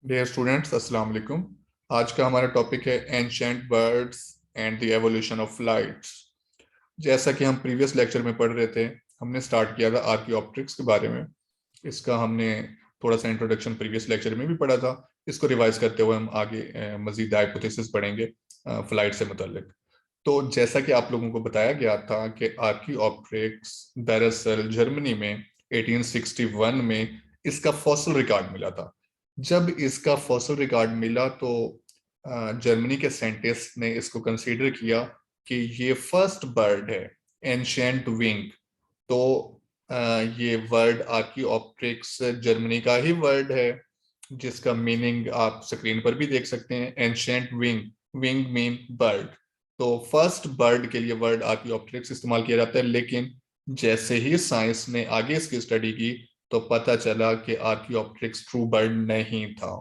Dear students, अस्सलाम वालेकुम। आज का हमारा टॉपिक है ancient birds and the evolution of flights. जैसा कि हम प्रीवियस लेक्चर में पढ़ रहे थे, हमने स्टार्ट किया था आर्कियोप्टेरिक्स के बारे में। इसका हमने थोड़ा सा इंट्रोडक्शन प्रीवियस लेक्चर में भी पढ़ा था। इसको रिवाइज करते हुए हम आगे मजीद हाइपोथेसिस पढ़ेंगे फ्लाइट से मुतल्लिक। तो जैसा कि आप लोगों को बताया गया था कि आर्कियोप्टेरिक्स दरअसल जर्मनी में 1861 में इसका फॉसिल रिकॉर्ड मिला था। जब इसका फॉसिल रिकॉर्ड मिला तो जर्मनी के साइंटिस्ट ने इसको कंसीडर किया कि ये फर्स्ट बर्ड है, एंशिएंट विंग। तो ये वर्ड आर्कियोप्टेरिक्स जर्मनी का ही वर्ड है, जिसका मीनिंग आप स्क्रीन पर भी देख सकते हैं, ancient wing. Wing mean bird. तो फर्स्ट बर्ड के लिए वर्ड आर्कियोप्टेरिक्स इस्तेमाल किया जाता है, लेकिन जैसे ही साइंस ने आगे इसकी स्टडी की तो पता चला कि आर्कियोप्टेरिक्स ट्रू बर्ड नहीं था।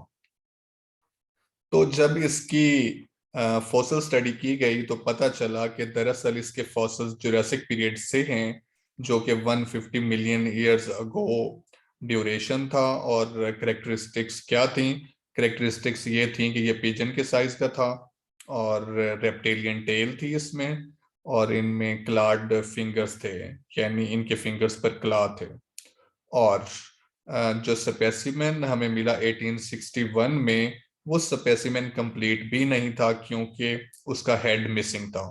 तो जब इसकी फॉसिल स्टडी की गई तो पता चला कि दरअसल इसके फॉसिल्स जुरासिक पीरियड से हैं, जो कि 150 मिलियन ईयर्स अगो ड्यूरेशन था। और करेक्टरिस्टिक्स क्या थी? करेक्टरिस्टिक्स ये थी कि ये पिजन के साइज का था और रेप्टेलियन टेल थी इसमें, और इनमें क्लाड फिंगर्स थे, यानी इनके फिंगर्स पर क्ला थे। और जो स्पेसिमेन हमें मिला 1861 में, वो स्पेसिमेन कंप्लीट भी नहीं था क्योंकि उसका हेड मिसिंग था।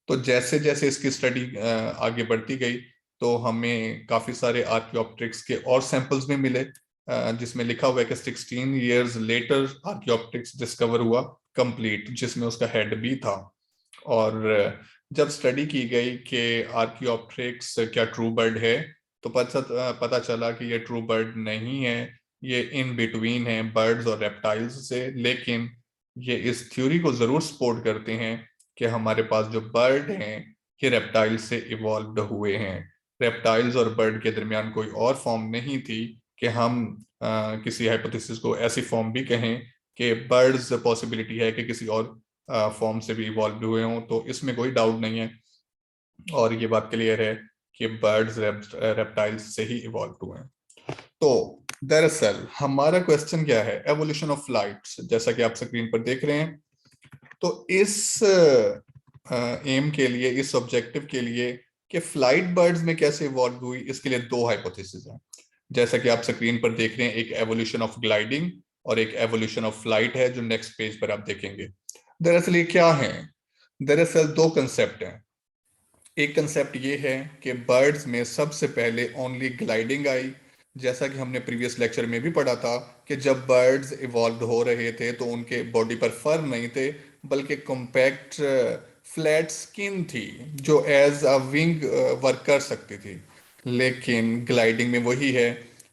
तो जैसे जैसे इसकी स्टडी आगे बढ़ती गई तो हमें काफी सारे आर्कियोप्टेरिक्स के और सैंपल्स भी मिले, जिसमें लिखा हुआ है कि 16 इयर्स लेटर आर्कियोप्टेरिक्स डिस्कवर हुआ कंप्लीट, जिसमें उसका हेड भी था। और जब स्टडी की गई कि आर्कियोप्टेरिक्स क्या ट्रू बर्ड है, तो पता चला कि ये ट्रू बर्ड नहीं है। ये इन बिटवीन है बर्ड्स और रेप्टाइल्स से। लेकिन ये इस थ्योरी को जरूर सपोर्ट करते हैं कि हमारे पास जो बर्ड हैं ये रेप्टाइल से इवॉल्व हुए हैं। रेप्टाइल्स और बर्ड के दरमियान कोई और फॉर्म नहीं थी कि हम किसी हाइपोथेसिस को ऐसी फॉर्म भी कहें कि बर्ड्स पॉसिबिलिटी है कि किसी और फॉर्म से भी इवॉल्व हुए हों। तो इसमें कोई डाउट नहीं है और ये बात क्लियर है कि बर्ड्स रेप्टाइल्स से ही इवॉल्व हुए हैं। तो दरअसल हमारा क्वेश्चन क्या है? एवोल्यूशन ऑफ फ्लाइट्स, जैसा कि आप स्क्रीन पर देख रहे हैं। तो इस एम के लिए, इस ऑब्जेक्टिव के लिए कि फ्लाइट बर्ड्स में कैसे इवॉल्व हुई, इसके लिए दो हाइपोथेसिस हैं। जैसा कि आप स्क्रीन पर देख रहे हैं, एक एवोल्यूशन ऑफ ग्लाइडिंग और एक एवोल्यूशन ऑफ फ्लाइट है, जो नेक्स्ट पेज पर आप देखेंगे। दरअसल ये क्या है? दरअसल दो कंसेप्ट हैं। एक कंसेप्ट ये है कि बर्ड्स में सबसे पहले ओनली ग्लाइडिंग आई। जैसा कि हमने प्रीवियस लेक्चर में भी पढ़ा था कि जब बर्ड्स इवॉल्व हो रहे थे तो उनके बॉडी पर फर नहीं थे, बल्कि कॉम्पैक्ट फ्लैट स्किन थी, जो एज अ विंग वर्क कर सकती थी। लेकिन ग्लाइडिंग में वही है।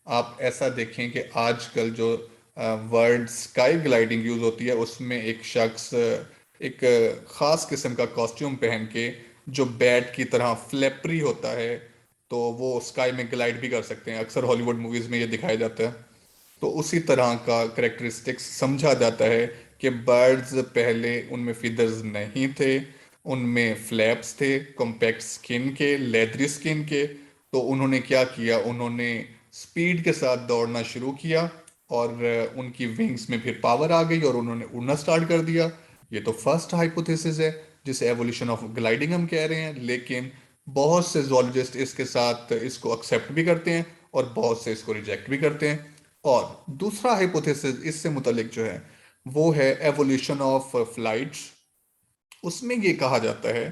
आप ऐसा देखें कि आजकल जो वर्ड स्काई ग्लाइडिंग यूज होती है, उसमें एक शख्स एक खास किस्म का कॉस्ट्यूम पहन के, जो बैट की तरह फ्लैपरी होता है, तो वो स्काई में ग्लाइड भी कर सकते हैं। अक्सर हॉलीवुड मूवीज में ये दिखाया जाता है। तो उसी तरह का करेक्टरिस्टिक्स समझा जाता है कि बर्ड्स पहले उनमें फीदर्स नहीं थे, उनमें फ्लैप्स थे, कॉम्पैक्ट स्किन के, लेदरी स्किन के। तो उन्होंने क्या किया? उन्होंने स्पीड के साथ दौड़ना शुरू किया और उनकी विंग्स में फिर पावर आ गई और उन्होंने उड़ना स्टार्ट कर दिया। ये तो फर्स्ट हाइपोथेसिस है, जिसे एवोल्यूशन ऑफ ग्लाइडिंग हम कह रहे हैं। लेकिन बहुत से जोलॉजिस्ट इसके साथ इसको एक्सेप्ट भी करते हैं और बहुत से इसको रिजेक्ट भी करते हैं। और दूसरा हाइपोथेसिस इससे मुतलिक जो है, वो है एवोल्यूशन ऑफ फ्लाइट्स। उसमें ये कहा जाता है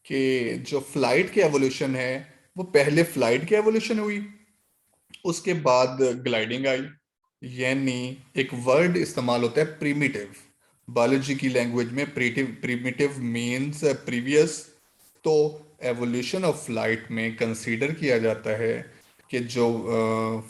कि जो फ्लाइट की एवोल्यूशन है, वो पहले फ्लाइट की एवोल्यूशन हुई, उसके बाद ग्लाइडिंग आई। यानी एक वर्ड इस्तेमाल होता है प्रीमिटिव। बायोलॉजी की लैंग्वेज में प्रीमिटिव मीन्स प्रीवियस। तो एवोल्यूशन ऑफ फ्लाइट में कंसीडर किया जाता है कि जो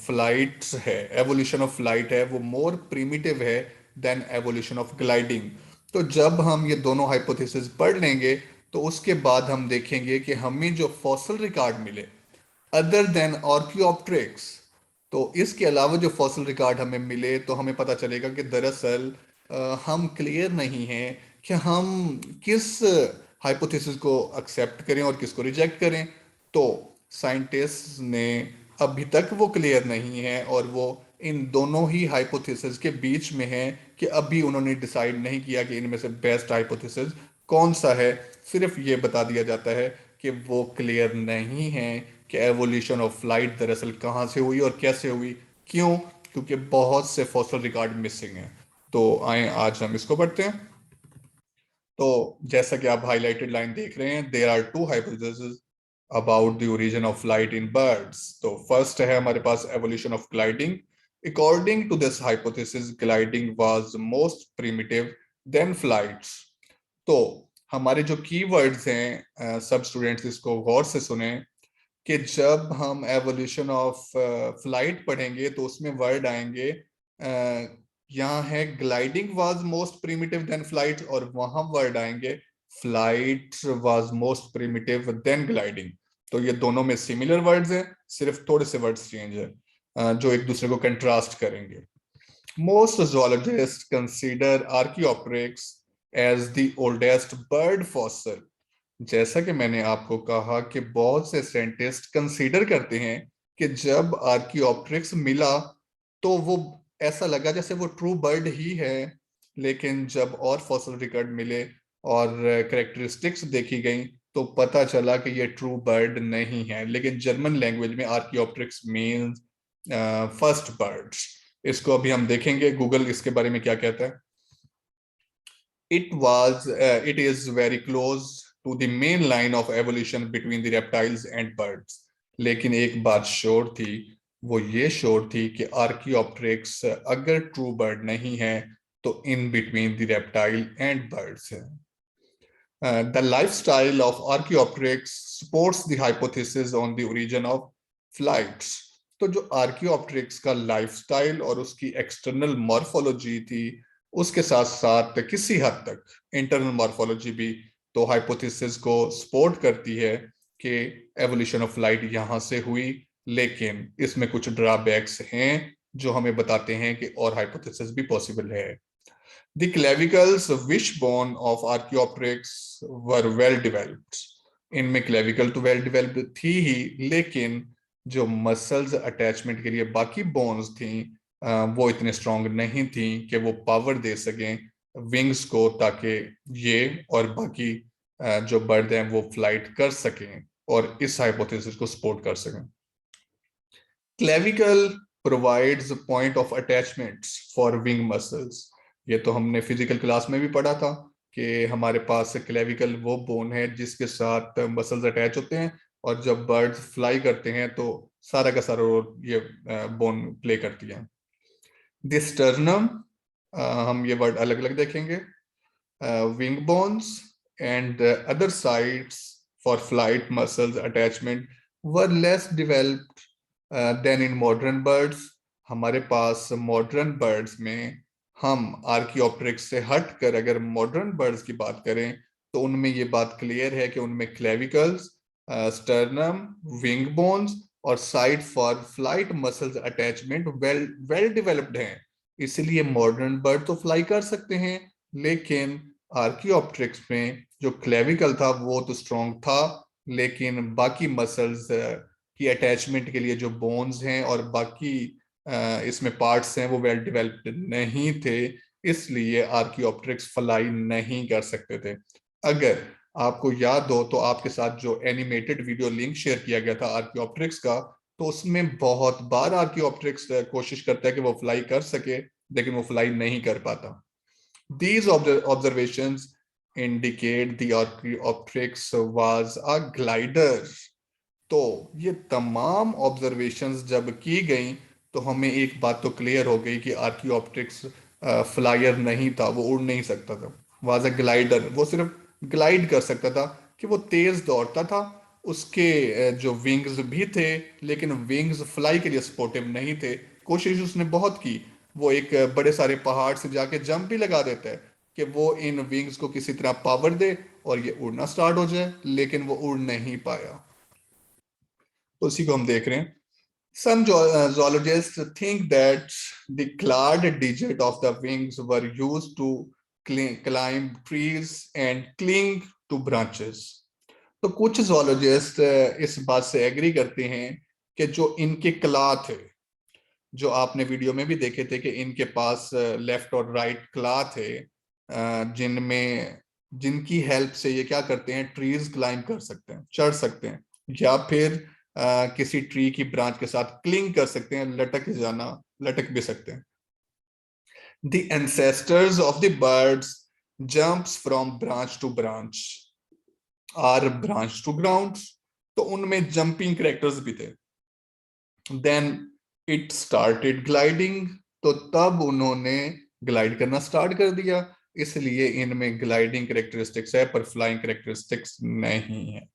फ्लाइट्स है, एवोल्यूशन ऑफ फ्लाइट है, वो मोर प्रीमिटिव है देन एवोल्यूशन ऑफ ग्लाइडिंग। तो जब हम ये दोनों हाइपोथेसिस पढ़ लेंगे तो उसके बाद हम देखेंगे कि हमें जो फॉसिल रिकॉर्ड मिले अदर देन आर्कियोप्टेरिक्स, तो इसके अलावा जो फॉसिल रिकॉर्ड हमें मिले, तो हमें पता चलेगा कि दरअसल हम क्लियर नहीं हैं कि हम किस हाइपोथेसिस को एक्सेप्ट करें और किसको रिजेक्ट करें। तो साइंटिस्ट ने अभी तक वो क्लियर नहीं है और वो इन दोनों ही हाइपोथेसिस के बीच में है कि अभी उन्होंने डिसाइड नहीं किया कि इनमें से बेस्ट हाइपोथेसिस कौन सा है। सिर्फ ये बता दिया जाता है कि वो क्लियर नहीं है कि एवोल्यूशन ऑफ फ्लाइट दरअसल कहाँ से हुई और कैसे हुई। क्यों? क्योंकि बहुत से फॉसिल रिकॉर्ड मिसिंग हैं। तो आए आज हम इसको पढ़ते हैं। तो जैसा कि आप हाईलाइटेड लाइन देख रहे हैं, there are two hypothesis about the origin of flight in birds. तो फर्स्ट है हमारे पास evolution of gliding. According to this hypothesis gliding was most primitive than flights. तो हमारे जो कीवर्ड्स हैं, सब स्टूडेंट्स इसको गौर से सुने कि जब हम एवोल्यूशन ऑफ फ्लाइट पढ़ेंगे तो उसमें वर्ड आएंगे, यहाँ है gliding was most primitive than flight, और वहां वर्ड आएंगे flight was most primitive than gliding. तो ये दोनों में सिमिलर वर्ड्स हैं, सिर्फ थोड़े से वर्ड्स चेंज है जो एक दूसरे को कंट्रास्ट करेंगे। Most zoologists consider Archaeopteryx as the oldest bird fossil। जैसा कि मैंने आपको कहा कि बहुत से साइंटिस्ट कंसीडर करते हैं कि जब आर्कियोप्टेरिक्स मिला तो वो ऐसा लगा जैसे वो ट्रू बर्ड ही है, लेकिन जब और फॉसिल रिकॉर्ड मिले और करेक्टरिस्टिक्स देखी गई तो पता चला कि ये ट्रू बर्ड नहीं है। लेकिन जर्मन लैंग्वेज में आर्कियोप्टेरिक्स मीन्स फर्स्ट बर्ड। इसको अभी हम देखेंगे गूगल इसके बारे में क्या कहता है। It is very close to the main line of evolution between the reptiles and birds। लेकिन एक बात श्योर थी, वो ये श्योर थी कि आर्कियोप्टेरिक्स अगर ट्रू बर्ड नहीं है तो in between the reptile and birds है। The lifestyle of Archaeopteryx supports the hypothesis on the origin of flights। तो जो आर्कियोप्टेरिक्स का लाइफस्टाइल और उसकी एक्सटर्नल मॉर्फोलॉजी थी, उसके साथ साथ किसी हद तक इंटरनल मॉर्फोलॉजी भी तो हाइपोथेसिस को सपोर्ट करती है कि एवोल्यूशन ऑफ फ्लाइट यहाँ से हुई। लेकिन इसमें कुछ ड्रॉबैक्स हैं जो हमें बताते हैं कि और हाइपोथेसिस भी पॉसिबल है। The clavicles wishbone of Archaeopteryx were well developed। इनमें क्लेविकल तो वेल डेवलप्ड थी ही, लेकिन जो मसल्स अटैचमेंट के लिए बाकी बोन्स थी वो इतने स्ट्रॉन्ग नहीं थी कि वो पावर दे सकें विंग्स को, ताकि ये और बाकी जो बर्ड हैं वो फ्लाइट कर सकें और इस हाइपोथेसिस को सपोर्ट कर सकें। Clavicle provides point of attachments for wing muscles. ये तो हमने फिजिकल क्लास में भी पढ़ा था कि हमारे पास क्लेविकल वो बोन है जिसके साथ मसल्स अटैच होते हैं, और जब बर्ड्स फ्लाई करते हैं तो सारा का सारा रोल ये बोन प्ले करती है। दिस स्टर्नम, हम ये वर्ड अलग अलग देखेंगे। Wing bones and other sides for flight muscles attachment were less developed than in modern birds. हमारे पास मॉडर्न बर्ड्स में हम आर्कियोप्टेरिक्स से हटकर अगर मॉडर्न बर्ड्स की बात करें तो उनमें ये बात क्लियर है कि उनमें क्लेविकल्स, स्टर्नम, विंग बोन्स और side for flight muscles attachment well well developed हैं। इसलिए मॉडर्न बर्ड तो फ्लाई कर सकते हैं, लेकिन आर्कियोप्टेरिक्स में जो क्लेविकल था वो तो स्ट्रॉन्ग था, लेकिन बाकी मसल्स की अटैचमेंट के लिए जो बोन्स हैं और बाकी इसमें पार्ट्स हैं वो वेल डेवलप्ड नहीं थे। इसलिए आर्कियोप्टेरिक्स फ्लाई नहीं कर सकते थे। अगर आपको याद हो तो आपके साथ जो एनिमेटेड वीडियो लिंक शेयर किया गया था आर्कियोप्टेरिक्स का, तो उसमें बहुत बार आर्कियोप्टेरिक्स कोशिश करता है कि वो फ्लाई कर सके, लेकिन वो फ्लाई नहीं कर पाता। These observations indicate the Archaeopteryx was a glider। तो ये तमाम ऑब्जर्वेशंस जब की गई तो हमें एक बात तो क्लियर हो गई कि आर्कियोप्टेरिक्स फ्लायर नहीं था, वो उड़ नहीं सकता था। वाज अ ग्लाइडर, वो सिर्फ ग्लाइड कर सकता था कि वो तेज दौड़ता था। उसके जो विंग्स भी थे, लेकिन विंग्स फ्लाई के लिए सपोर्टिव नहीं थे। कोशिश उसने बहुत की, वो एक बड़े सारे पहाड़ से जाके जंप भी लगा देता है कि वो इन विंग्स को किसी तरह पावर दे और ये उड़ना स्टार्ट हो जाए, लेकिन वो उड़ नहीं पाया। तो उसी को हम देख रहे हैं। Some zoologists think that the clawed digit of the wings were used to climb trees and cling to branches। तो कुछ zoologists इस बात से एग्री करते हैं कि जो इनके क्ला थे, जो आपने वीडियो में भी देखे थे कि इनके पास लेफ्ट और राइट क्ला थे, जिनमें जिनकी हेल्प से ये क्या करते हैं, ट्रीज क्लाइंब कर सकते हैं, चढ़ सकते हैं, या फिर किसी ट्री की ब्रांच के साथ क्लिंग कर सकते हैं, लटक भी सकते हैं। The ancestors of the birds jumps from branch to branch are branch to ground, तो उनमें जंपिंग करेक्टर्स भी थे। देन इट स्टार्टेड ग्लाइडिंग, तो तब उन्होंने ग्लाइड करना स्टार्ट कर दिया, इसलिए इनमें ग्लाइडिंग करेक्टरिस्टिक्स है पर फ्लाइंग करेक्टरिस्टिक्स नहीं है।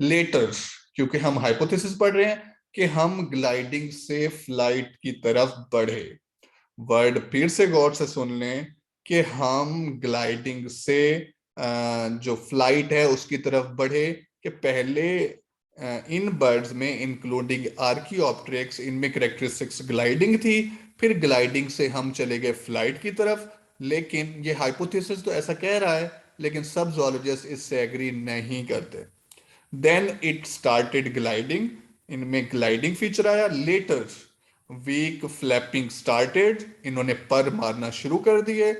लेटर, क्योंकि हम हाइपोथेसिस पढ़ रहे हैं कि हम ग्लाइडिंग से फ्लाइट की तरफ बढ़े, वर्ड फिर से गौर से सुन लें कि हम ग्लाइडिंग से जो फ्लाइट है उसकी तरफ बढ़े, कि पहले इन बर्ड्स में इंक्लूडिंग आर्कियोप्टेरिक्स, इनमें करेक्टरिस्टिक्स ग्लाइडिंग थी, फिर ग्लाइडिंग से हम चले गए फ्लाइट की तरफ। लेकिन ये हाइपोथेसिस तो ऐसा कह रहा है, लेकिन सब जूलॉजिस्ट इससे एग्री नहीं करते। देन इट स्टार्टेड ग्लाइडिंग, इनमें ग्लाइडिंग फीचर आया। लेटर वीक फ्लैपिंग स्टार्टेड, इन्होंने पर मारना शुरू कर दिए।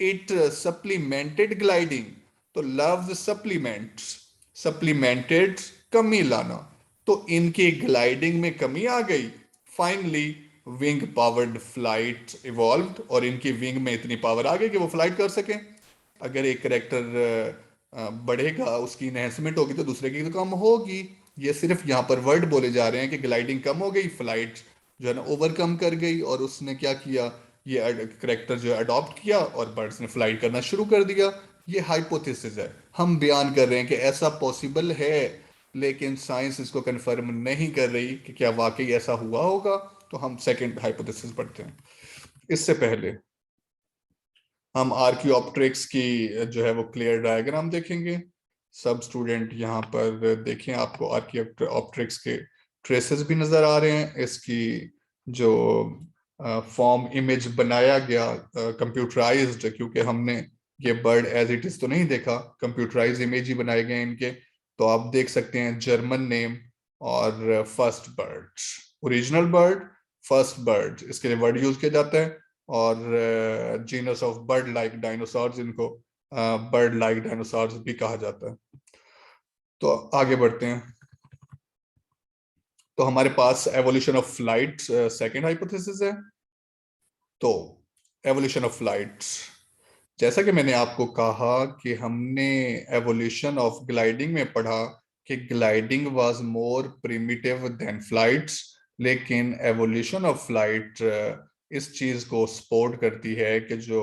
इट सप्लीमेंटेड ग्लाइडिंग, तो लव्स सप्लीमेंट, सप्लीमेंटेड कमी लाना, तो इनकी ग्लाइडिंग में कमी आ गई। Finally wing powered flight evolved, और इनकी विंग में इतनी पावर आ गई कि वो फ्लाइट कर सके। अगर एक करेक्टर बढ़ेगा, उसकी इनहेंसमेंट होगी, तो दूसरे की तो कम होगी। ये सिर्फ यहाँ पर वर्ड बोले जा रहे हैं कि ग्लाइडिंग कम हो गई, फ्लाइट जो है ना ओवरकम कर गई, और उसने क्या किया, ये करेक्टर जो है अडॉप्ट किया और बर्ड्स ने फ्लाइट करना शुरू कर दिया। ये हाइपोथेसिस है, हम बयान कर रहे हैं कि ऐसा पॉसिबल है, लेकिन साइंस इसको कंफर्म नहीं कर रही कि क्या वाकई ऐसा हुआ होगा। तो हम सेकंड हाइपोथेसिस पढ़ते हैं। इससे पहले हम आर्कियोप्टेरिक्स की जो है वो क्लियर डायग्राम देखेंगे। सब स्टूडेंट यहाँ पर देखें, आपको आर्कियोप्टेरिक्स के ट्रेसेस भी नजर आ रहे हैं। इसकी जो फॉर्म इमेज बनाया गया कंप्यूटराइज्ड, क्योंकि हमने ये बर्ड एज इट इज तो नहीं देखा, कंप्यूटराइज इमेज ही बनाए गए इनके। तो आप देख सकते हैं जर्मन नेम और first bird, original bird, first bird, इसके लिए वर्ड यूज किया जाता है। और genus of bird like dinosaurs, इनको बर्ड लाइक डायनासोर्स भी कहा जाता है। तो आगे बढ़ते हैं। तो हमारे पास evolution of flight second hypothesis है। तो एवोल्यूशन ऑफ फ्लाइट, जैसा कि मैंने आपको कहा कि हमने एवोल्यूशन ऑफ ग्लाइडिंग में पढ़ा कि gliding was more primitive than flights, लेकिन एवोल्यूशन ऑफ फ्लाइट इस चीज को सपोर्ट करती है कि जो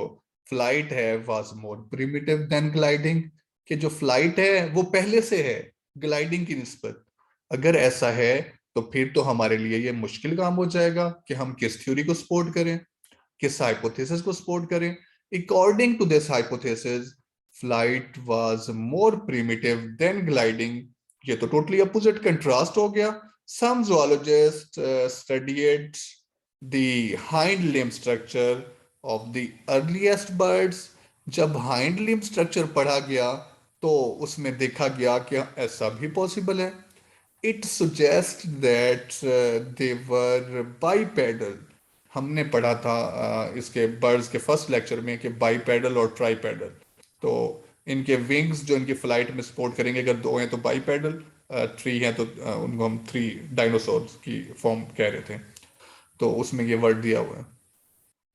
फ्लाइट है was more primitive than gliding, कि जो फ्लाइट है वो पहले से है ग्लाइडिंग की निस्बत। अगर ऐसा है तो फिर तो हमारे लिए ये मुश्किल काम हो जाएगा कि हम किस थ्योरी को सपोर्ट करें, किस हाइपोथेसिस को सपोर्ट करें। According to this hypothesis, flight was more primitive than gliding. ये तो totally opposite contrast हो गया। Some zoologists studied the hind limb structure of the earliest birds. जब hind limb structure पढ़ा गया तो उसमें देखा गया कि ऐसा भी possible है। It suggests that they were bipedal. हमने पढ़ा था इसके बर्ड्स के फर्स्ट लेक्चर में कि बाईपेडल और ट्राईपेडल। तो इनके विंग्स जो इनकी फ्लाइट में सपोर्ट करेंगे, अगर दो हैं तो बाईपेडल, थ्री हैं तो उनको हम थ्री डायनासोर्स की फॉर्म कह रहे थे। तो उसमें ये वर्ड दिया हुआ है,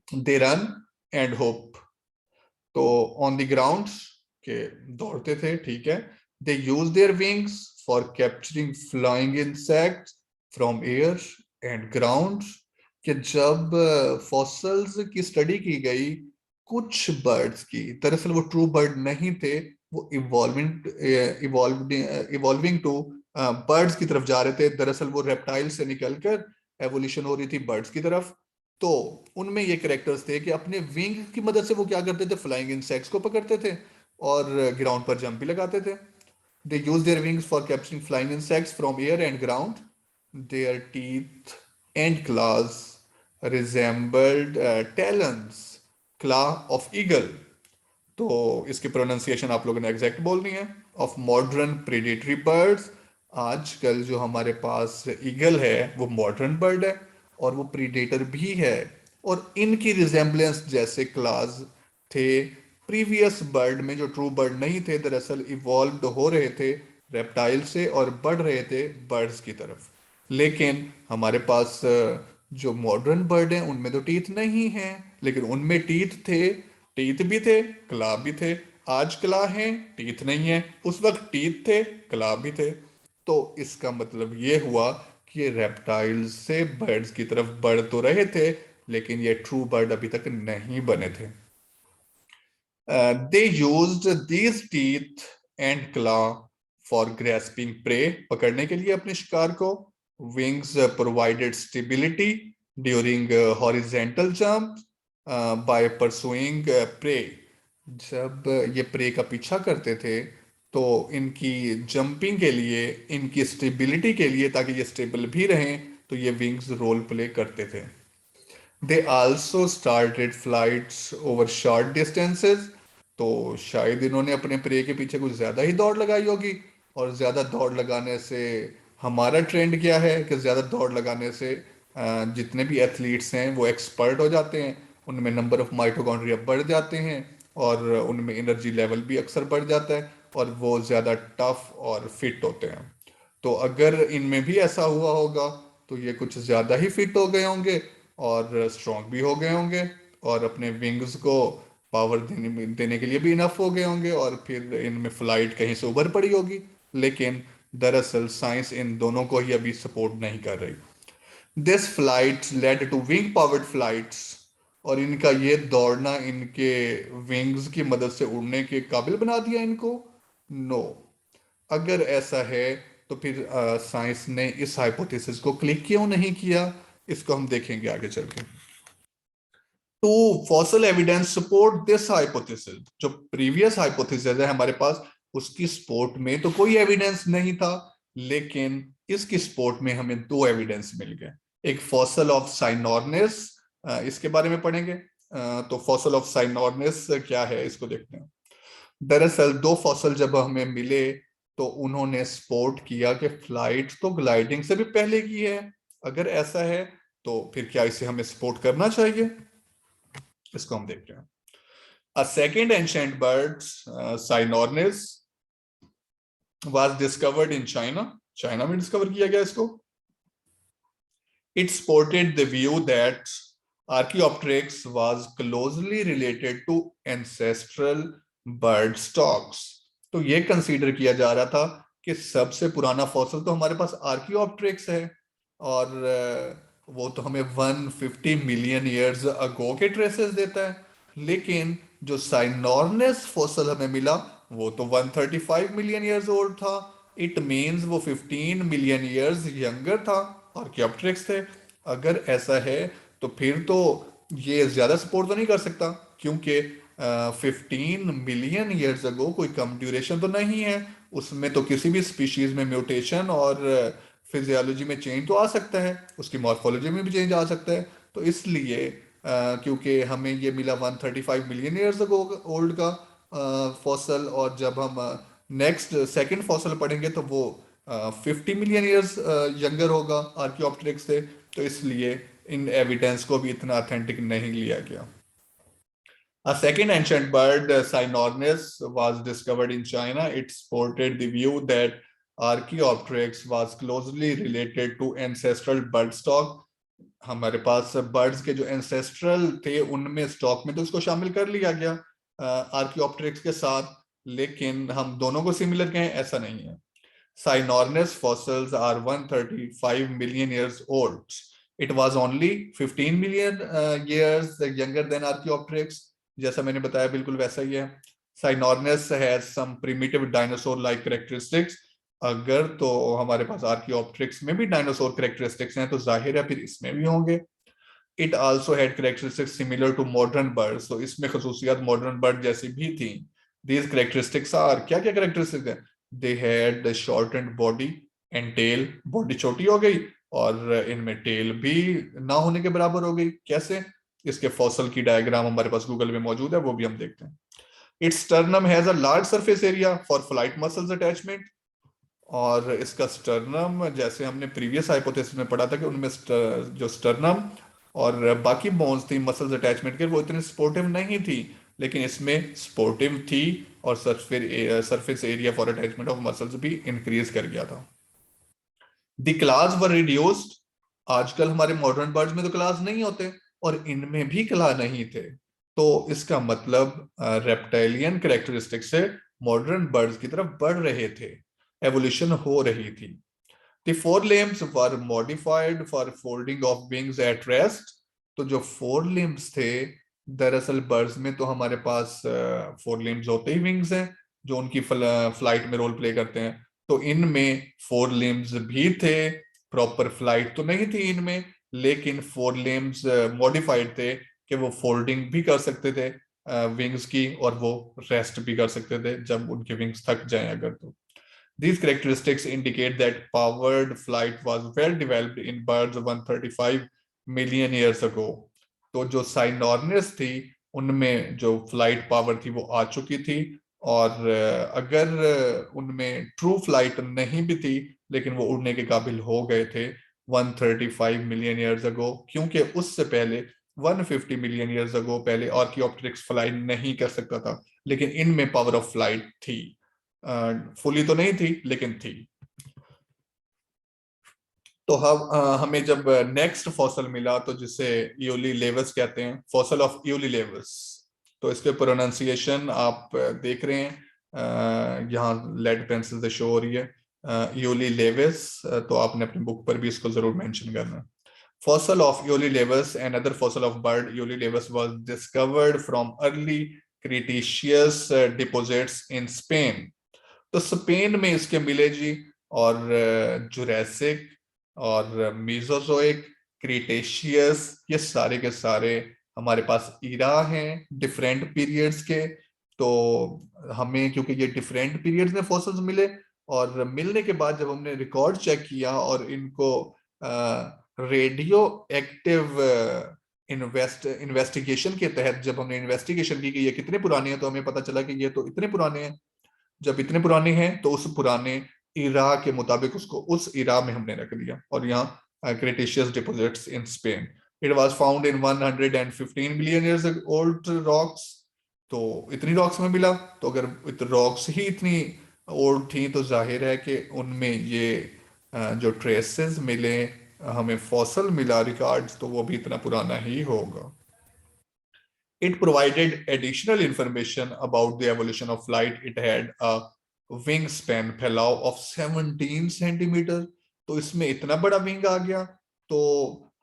दे रन एंड होप। तो ऑन द ग्राउंड के दौड़ते थे, ठीक है। They use their wings for capturing flying insects from air and ground, कि जब फॉसल्स की स्टडी की गई कुछ बर्ड्स की, दरअसल वो ट्रू बर्ड नहीं थे, वो इवॉल्विंग टू बर्ड्स की तरफ जा रहे थे। दरअसल वो रेप्टाइल से निकलकर एवोल्यूशन हो रही थी बर्ड्स की तरफ। तो उनमें ये करेक्टर्स थे कि अपने विंग की मदद से वो क्या करते थे, फ्लाइंग इंसेक्ट्स को पकड़ते थे और ग्राउंड पर जंप भी लगाते थे। They use their wings for capturing flying insects from air and ground. Their teeth and claws resembled talons, claw of eagle। तो इसकी प्रोनाउंसिएशन आप लोगों ने एग्जैक्ट बोलनी है। ऑफ मॉडर्न प्रेडेटरी बर्ड्स, आजकल जो हमारे पास ईगल है वो मॉडर्न बर्ड है, और वो प्रीडेटर भी है, और इनकी रिजेम्बलेंस जैसे क्लास थे प्रीवियस बर्ड में, जो ट्रू बर्ड नहीं थे, दरअसल इवॉल्व हो रहे थे रेप्टाइल से और बढ़ रहे थे बर्ड्स की तरफ। लेकिन हमारे पास जो मॉडर्न बर्ड हैं उनमें तो टीथ नहीं हैं, लेकिन उनमें टीथ थे, टीथ भी थे, क्ला भी थे। आज क्ला हैं, टीथ नहीं है, उस वक्त टीथ थे, क्ला भी थे। तो इसका मतलब ये हुआ कि ये रेप्टाइल्स से बर्ड्स की तरफ बढ़ तो रहे थे, लेकिन ये ट्रू बर्ड अभी तक नहीं बने थे। They used these teeth and claw for grasping prey, पकड़ने के लिए अपने शिकार को। Wings provided stability during horizontal jump by pursuing prey. जब ये प्रे का पीछा करते थे तो इनकी जंपिंग के लिए, इनकी स्टेबिलिटी के लिए, ताकि ये स्टेबल भी रहें, तो ये विंग्स रोल प्ले करते थे। They also started flights over short distances, तो शायद इन्होंने अपने प्रे के पीछे कुछ ज़्यादा ही दौड़ लगाई होगी। और ज़्यादा दौड़ लगाने से हमारा ट्रेंड क्या है कि ज़्यादा दौड़ लगाने से जितने भी एथलीट्स हैं वो एक्सपर्ट हो जाते हैं, उनमें नंबर ऑफ माइटोकॉन्ड्रिया बढ़ जाते हैं, और उनमें एनर्जी लेवल भी अक्सर बढ़ जाता है, और वो ज़्यादा टफ और फिट होते हैं। तो अगर इनमें भी ऐसा हुआ होगा तो ये कुछ ज़्यादा ही फिट हो गए होंगे और स्ट्रॉन्ग भी हो गए होंगे, और अपने विंग्स को पावर देने के लिए भी इनफ हो गए होंगे, और फिर इनमें फ्लाइट कहीं से उभर पड़ी होगी। लेकिन दरअसल साइंस इन दोनों को ही अभी सपोर्ट नहीं कर रही। This flight led to wing powered flights, और इनका ये दौड़ना इनके विंग्स की मदद से उड़ने के काबिल बना दिया इनको? नो। अगर ऐसा है तो फिर साइंस ने इस हाइपोथेसिस को क्लिक क्यों नहीं किया, इसको हम देखेंगे आगे चल के। Two fossil evidence support this hypothesis, जो प्रीवियस हाइपोथेसिस है हमारे पास, उसकी सपोर्ट में तो कोई एविडेंस नहीं था, लेकिन इसकी सपोर्ट में हमें दो एविडेंस मिल गए। एक फॉसिल ऑफ साइनोरनेस, इसके बारे में पढ़ेंगे। तो फॉसिल ऑफ साइनोरनेस क्या है इसको देखते हैं। दरअसल दो फॉसिल जब हमें मिले तो उन्होंने सपोर्ट किया कि फ्लाइट तो ग्लाइडिंग से भी पहले की है। अगर ऐसा है तो फिर क्या इसे हमें सपोर्ट करना चाहिए, इसको हम देख रहे हैं। A second ancient bird, Cynornis, was discovered in China. China में डिस्कवर किया गया इसको। It supported the view that Archaeopteryx was closely related to ancestral bird stocks. तो ये कंसीडर किया जा रहा था कि सबसे पुराना फॉसिल तो हमारे पास आर्कियोप्टेरिक्स है, और वो तो हमें 150 मिलियन ईयर्स अगो के ट्रेसेस देता है। लेकिन जो साइनोरनेस फॉसिल हमें मिला वो तो 135 मिलियन ईयर्स ओल्ड था। इट मींस वो 15 मिलियन ईयर्स यंगर था, आर्कियोप्टेरिक्स थे। अगर ऐसा है तो फिर तो ये ज्यादा सपोर्ट तो नहीं कर सकता, क्योंकि 15 मिलियन ईयर्स अगो कोई कम ड्यूरेशन तो नहीं है। उसमें तो किसी भी स्पीशीज में म्यूटेशन और फिजियोलॉजी में चेंज तो आ सकता है, उसकी मॉर्फोलॉजी में भी चेंज आ सकता है। तो इसलिए क्योंकि हमें ये मिला 135 मिलियन ईयर्स अगो ओल्ड का फॉसल, और जब हम नेक्स्ट सेकंड फॉसल पढ़ेंगे तो वो 50 मिलियन ईयर्स यंगर होगा आर्कियोप्टेरिक्स से। तो इसलिए इन एविडेंस को भी इतना ऑथेंटिक नहीं लिया गया। A second ancient bird, Cynornis, was discovered in China. It supported the view that Archaeopteryx was closely related to ancestral bird stock. हमारे पास बर्ड्स के जो एंसेस्ट्रल थे उनमें स्टॉक में तो उसको शामिल कर लिया गया आर्कियोप्टेरिक्स के साथ, लेकिन हम दोनों को सिमिलर कहें ऐसा नहीं है। Cynornis fossils are 135 million years old. It was only 15 million years younger than Archaeopteryx. जैसा मैंने बताया बिल्कुल वैसा ही है। Cynornis has some primitive dinosaur-like characteristics. अगर तो हमारे पास आर्कियोप्टेरिक्स में भी डायनासोर कैरेक्टरिस्टिक्स हैं तो जाहिर है फिर इसमें भी होंगे। It also had characteristics similar to modern birds. तो इसमें खसूसियात मॉडर्न बर्ड जैसी भी थी। These characteristics are, क्या क्या characteristics हैं? They had the shortened body and tail. Body छोटी हो गई और इनमें टेल भी ना होने के बराबर हो गई। कैसे? इसके फॉसल की डायग्राम हमारे पास गूगल में मौजूद है, वो भी हम देखते हैं। Its sternum has a large surface area for flight muscles attachment. और इसका स्टर्नम, जैसे हमने प्रीवियस हाइपोथेसिस में पढ़ा था कि उनमें जो स्टर्नम और बाकी बोन्स थी मसल्स अटैचमेंट के, वो इतनी सपोर्टिव नहीं थी, लेकिन इसमें सपोर्टिव थी और surface area for attachment of muscles भी इंक्रीज कर गया था। The class were reduced. आजकल हमारे मॉडर्न बर्ड्स में तो क्लास नहीं होते और इनमें भी क्ला नहीं थे, तो इसका मतलब रेप्टाइलियन कैरेक्टरिस्टिक से मॉडर्न बर्ड्स की तरफ बढ़ रहे थे, एवोल्यूशन हो रही थी। The forelimbs were modified for folding of wings at rest। तो जो forelimbs थे, दरअसल बर्ड्स में तो हमारे पास forelimbs होते ही विंग्स हैं जो उनकी फ्लाइट में रोल प्ले करते हैं, तो इनमें forelimbs भी थे। प्रॉपर फ्लाइट तो नहीं थी इनमें, लेकिन forelimbs मॉडिफाइड थे कि वो फोल्डिंग भी कर सकते थे विंग्स की, और वो रेस्ट भी कर सकते थे जब उनके विंग्स थक जाएं अगर तो। These characteristics indicate that powered flight was well developed in birds 135 million years ago। तो जो साइनोर्निस थी उनमें जो फ्लाइट पावर थी वो आ चुकी थी, और अगर उनमें ट्रू फ्लाइट नहीं भी थी लेकिन वो उड़ने के काबिल हो गए थे 135 मिलियन ईयर्स अगो, क्योंकि उससे पहले 150 मिलियन ईयर्स अगो पहले आर्कियोप्टेरिक्स फ्लाई नहीं कर सकता था, लेकिन इनमें पावर ऑफ फ्लाइट थी। फुली तो नहीं थी लेकिन थी। तो हमें जब नेक्स्ट फॉसल मिला, तो जिसे यूलिलेवस कहते हैं, फॉसल ऑफ यूलिलेवस, तो इसके प्रोनाउंसिएशन आप देख रहे हैं, यहाँ लेड पेंसिल से शो हो रही है यूलिलेवस, तो आपने अपनी बुक पर भी इसको जरूर मेंशन करना है। Fossil of Eulilavus, another fossil of bird Eulilavus, was discovered from early Cretaceous deposits in Spain। तो स्पेन में इसके मिले जी, और जुरैसिक और मीजोजोइक, क्रीटेशियस, ये सारे के सारे हमारे पास इरा हैं डिफरेंट पीरियड्स के। तो हमें क्योंकि ये डिफरेंट पीरियड्स में फॉसिल्स मिले, और मिलने के बाद जब हमने रिकॉर्ड चेक किया और इनको रेडियो एक्टिव इन्वेस्टिगेशन के तहत जब हमने इन्वेस्टिगेशन की कि ये कितने पुराने हैं, तो हमें पता चला कि ये तो इतने पुराने हैं। जब इतने पुराने हैं तो उस पुराने इरा के मुताबिक उसको उस इरा में हमने रख दिया, और यहाँ Cretaceous deposits in Spain. It was found in 115 million years old rocks. तो इतनी रॉक्स में मिला, तो अगर रॉक्स ही इतनी ओल्ड थी तो जाहिर है कि उनमें ये जो ट्रेसेस मिले, हमें फॉसल मिला रिकॉर्ड्स, तो वो भी इतना पुराना ही होगा। It provided additional information about the evolution of flight. It had a wingspan फैलाव of 17 सेंटीमीटर। तो इसमें इतना बड़ा विंग आ गया। तो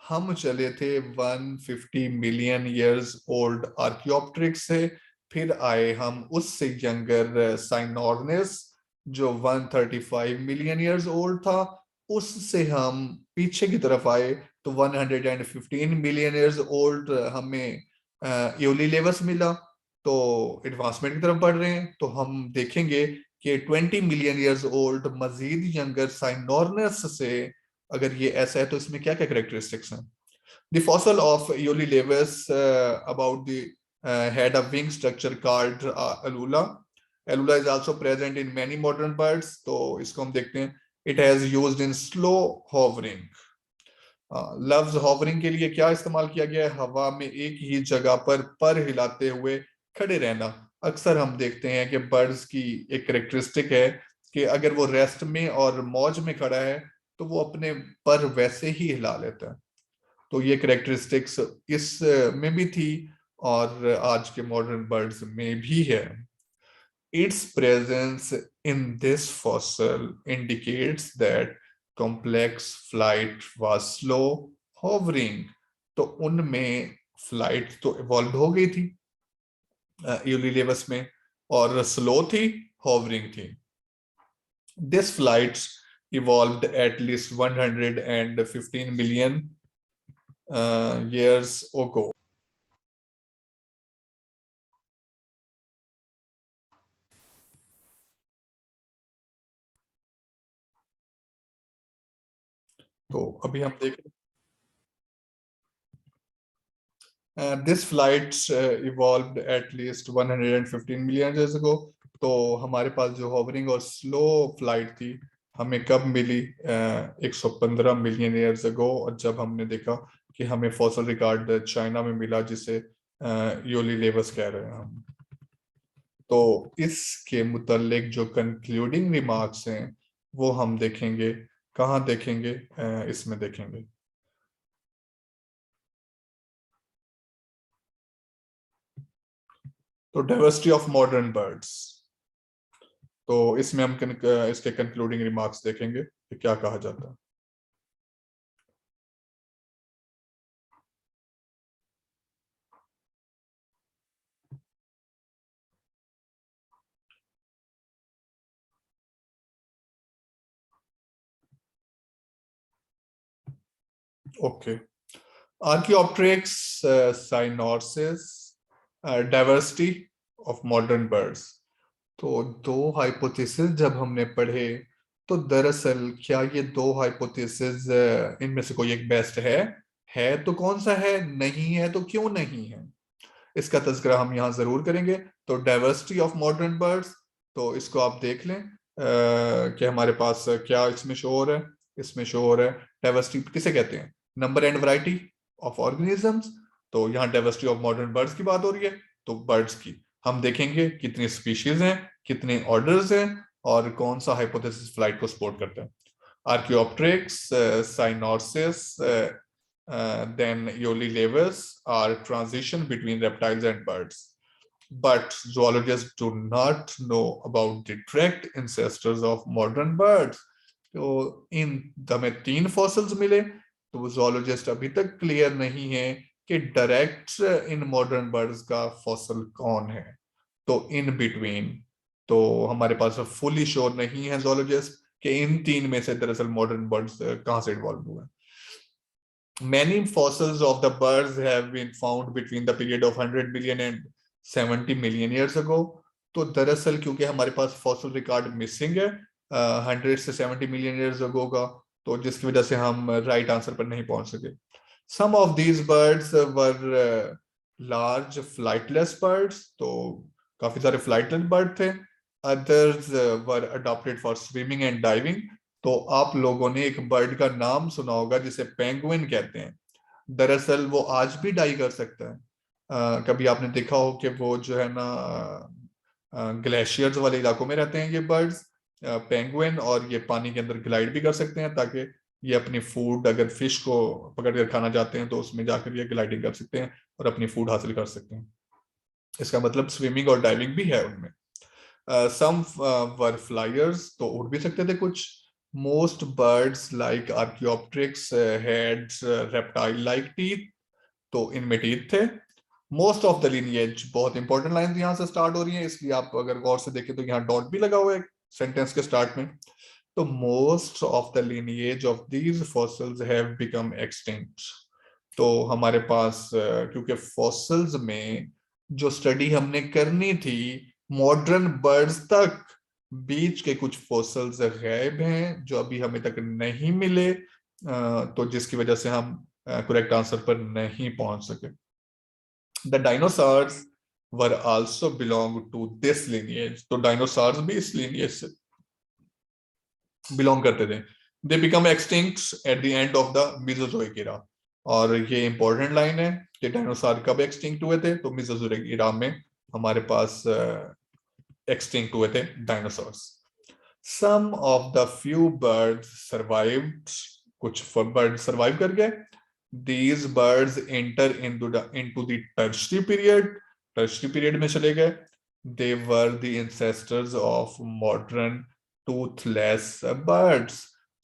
हम चले थे 150 मिलियन ईयर्स ओल्ड आर्कियोप्टेरिक्स से, फिर आए हम उससे यंगर साइनोर्निस जो 135 मिलियन ईयर्स ओल्ड था, उससे हम पीछे की तरफ आए तो 115 मिलियन ईयर्स ओल्ड हमें यूलिलेवस मिला। तो एडवांसमेंट की तरफ बढ़ रहे हैं, तो हम देखेंगे कि 20 मिलियन ईयर्स ओल्ड मजीद यंगर साइनोर्नस से अगर ये ऐसा है तो इसमें क्या क्या कैरेक्टरिस्टिक्स हैं। द फॉसल ऑफ यूलिलेवस about the had a wing structure called alula। alula is also present in many modern birds। तो इसको हम देखते हैं। it has used in slow hovering। लफ्ज हॉवरिंग के लिए क्या इस्तेमाल किया गया है? हवा में एक ही जगह पर हिलाते हुए खड़े रहना। अक्सर हम देखते हैं कि बर्ड्स की एक करेक्टरिस्टिक है कि अगर वो रेस्ट में और मौज में खड़ा है तो वो अपने पर वैसे ही हिला लेता है। तो ये करेक्टरिस्टिक्स इस में भी थी और आज के मॉडर्न बर्ड्स में भी है। Its presence in this fossil indicates that complex flight was slow hovering। तो उनमें फ्लाइट तो इवॉल्व हो गई थी यूलिलेवस में, और स्लो थी, हॉवरिंग थी। This flights evolved at least 115 million years ago। तो अभी हम देख this flights evolved at least 115 million years ago। तो हमारे पास जो हॉवरिंग और स्लो फ्लाइट थी हमें कब मिली? 115 मिलियन ईयर्स अगो, और जब हमने देखा कि हमें फॉसिल रिकॉर्ड चाइना में मिला, जिसे योलीलेवस कह रहे हैं हम। तो इसके मुतालिक जो कंक्लूडिंग रिमार्क्स हैं वो हम देखेंगे। कहाँ देखेंगे? इसमें देखेंगे। तो डाइवर्सिटी ऑफ मॉडर्न बर्ड्स, तो इसमें हम इसके कंक्लूडिंग रिमार्क्स देखेंगे कि क्या कहा जाता है। Okay, Archaeopteryx, cyanosis, diversity of modern birds. तो दो हाइपोथेसिस जब हमने पढ़े, तो दरअसल क्या ये दो हाइपोथेसिस इनमें से कोई एक बेस्ट है तो कौन सा है, नहीं है तो क्यों नहीं है, इसका तज़किरा हम यहाँ जरूर करेंगे। तो डाइवर्सिटी ऑफ मॉडर्न बर्ड्स, तो इसको आप देख लें कि हमारे पास क्या इसमें शो हो रहा है। इसमें शो हो रहा है डाइवर्सिटी किसे कहते हैं? Number and variety of organisms. तो यहाँ डाइवर्सिटी ऑफ मॉडर्न बर्ड्स की बात हो रही है, तो बर्ड्स की हम देखेंगे कितनी स्पीशीज हैं, कितने ऑर्डर्स हैं, और कौन सा हाइपोथेसिस फ्लाइट को सपोर्ट करता है। Archaeopteryx, cyanosis, then Eolylevus are transition between reptiles and birds. But zoologists do not know about the direct ancestors of modern birds. तो इन हमें 3 फॉसिल्स मिले, तो zoologist अभी तक क्लियर नहीं है कि डायरेक्ट इन मॉडर्न बर्ड्स का फॉसिल कौन है। तो इन बिटवीन, तो हमारे पास फुली श्योर नहीं है zoologist कि इन 3 में से दरअसल मॉडर्न बर्ड्स कहाँ से इवॉल्व हुए। Many fossils of the birds have been found between the period of 100 million and 70 million years ago. तो दरअसल क्योंकि हमारे पास फॉसिल रिकॉर्ड मिसिंग है 100 से 70 मिलियन ईयर्स अगो का, तो जिसकी वजह से हम राइट आंसर पर नहीं पहुंच सके। Some of these birds were large flightless birds, तो काफी सारे फ्लाइटलेस बर्ड थे। Others were adopted for swimming and diving. तो आप लोगों ने एक बर्ड का नाम सुना होगा जिसे पेंगुइन कहते हैं। दरअसल वो आज भी डाई कर सकता है। कभी आपने देखा हो कि वो जो है ना ग्लेशियर्स वाले इलाकों में रहते हैं ये बर्ड्स पेंगुइन, और ये पानी के अंदर ग्लाइड भी कर सकते हैं, ताकि ये अपनी फूड, अगर फिश को पकड़ कर खाना चाहते हैं तो उसमें जाकर ये ग्लाइडिंग कर सकते हैं और अपनी फूड हासिल कर सकते हैं। इसका मतलब स्विमिंग और डाइविंग भी है उनमें। सम वर फ्लायर्स, तो उड़ भी सकते थे कुछ। Most birds like Archaeopteryx had reptile like teeth, तो इनमें टीथ थे। मोस्ट ऑफ द lineage, बहुत इंपॉर्टेंट लाइन यहाँ से स्टार्ट हो रही है, इसलिए आप अगर गौर से देखें तो यहाँ डॉट भी लगा हुआ है सेंटेंस के स्टार्ट में। तो most of the lineage of these fossils have become extinct. तो हमारे पास क्योंकि फॉसिल्स में जो स्टडी हमने करनी थी मॉडर्न बर्ड्स तक, बीच के कुछ फॉसिल्स गायब हैं जो अभी हमें तक नहीं मिले, तो जिसकी वजह से हम करेक्ट आंसर पर नहीं पहुंच सके। The dinosaurs were also belong to this lineage, तो डायनासोर्स भी इस lineage से बिलोंग करते थे। They become extinct at the end of the Mesozoic era, और ये इंपॉर्टेंट लाइन है कि डायनासोर कब एक्सटिंक्ट हुए थे, तो Mesozoic era में हमारे पास एक्सटिंक्ट हुए थे dinosaurs. Some of the few birds survived, कुछ बर्ड सर्वाइव कर गए। These birds enter into the tertiary period, tertiary period में चले गए। They were the ancestors of modern toothless birds.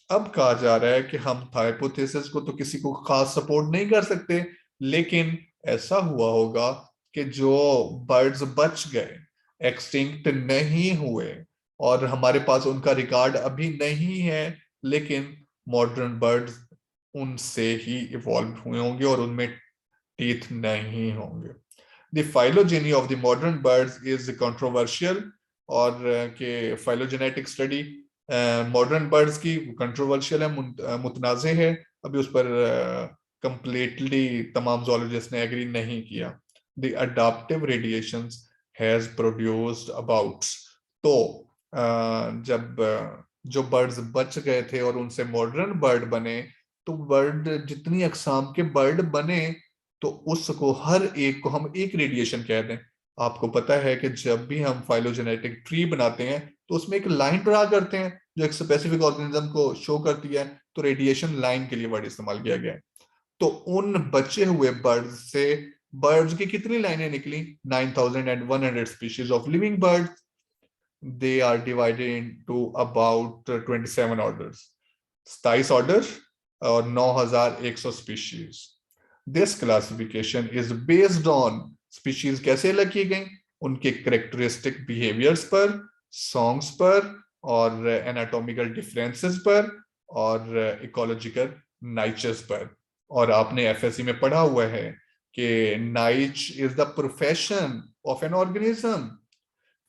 अब कहा जा रहा है कि हम हाइपोथेसिस को तो किसी को खास सपोर्ट नहीं कर सकते, लेकिन ऐसा हुआ होगा कि जो बर्ड्स बच गए, एक्सटिंक्ट नहीं हुए, और हमारे पास उनका रिकॉर्ड अभी नहीं है, लेकिन मॉडर्न बर्ड्स उनसे ही इवॉल्व हुए होंगे और उनमें टीथ नहीं होंगे। The phylogeny of the modern birds is controversial, और के फाइलोजेनेटिक स्टडी मॉडर्न बर्ड्स की कंट्रोवर्शियल है, मुतनाज़े है। अभी उस पर कंप्लीटली तमाम जोलॉजिस्ट ने एग्री नहीं किया। The adaptive radiations has produced about, तो जब जो बर्ड्स बच गए थे और उनसे मॉडर्न बर्ड बने, तो बर्ड जितनी अकसाम के बर्ड बने, तो उसको हर एक को हम एक रेडिएशन कह दें। आपको पता है कि जब भी हम फाइलोजेनेटिक ट्री बनाते हैं तो उसमें एक लाइन ड्रा करते हैं जो एक स्पेसिफिक ऑर्गेनिज्म को शो करती है, तो रेडिएशन लाइन के लिए वर्ड इस्तेमाल किया गया है। तो उन बचे हुए बर्ड्स से बर्ड्स की कितनी लाइनें निकली? 9100 species of living birds. They are divided into about 27 orders, 27 order और 9100 species. This classification is based on species कैसे अलग की गई, उनके करेक्टरिस्टिक बिहेवियर्स पर, सॉन्ग्स पर, और एनाटॉमिकल डिफरेंसेस पर, और इकोलॉजिकल नाइचर्स पर। और आपने एफएससी में पढ़ा हुआ है कि niche is the profession of an organism,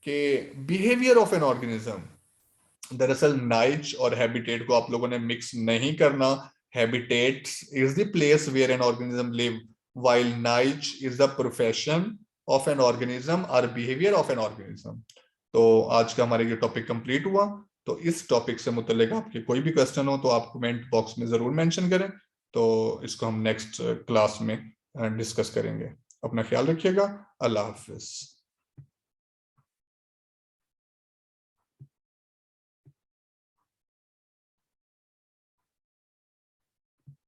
के बिहेवियर ऑफ एन ऑर्गेनिज्म। दरअसल नाइच और हैबिटेट को आप लोगों ने मिक्स नहीं करना। Habitat is the place where an organism live, while niche is the profession of an organism और बिहेवियर ऑफ एन ऑर्गेनिज्म। तो आज का हमारा ये टॉपिक कंप्लीट हुआ। तो इस टॉपिक से मुतल्लिक आपके कोई भी क्वेश्चन हो तो आप कमेंट बॉक्स में जरूर मेंशन करें, तो इसको हम नेक्स्ट क्लास में डिस्कस करेंगे। अपना ख्याल रखिएगा। अल्लाह हाफिज।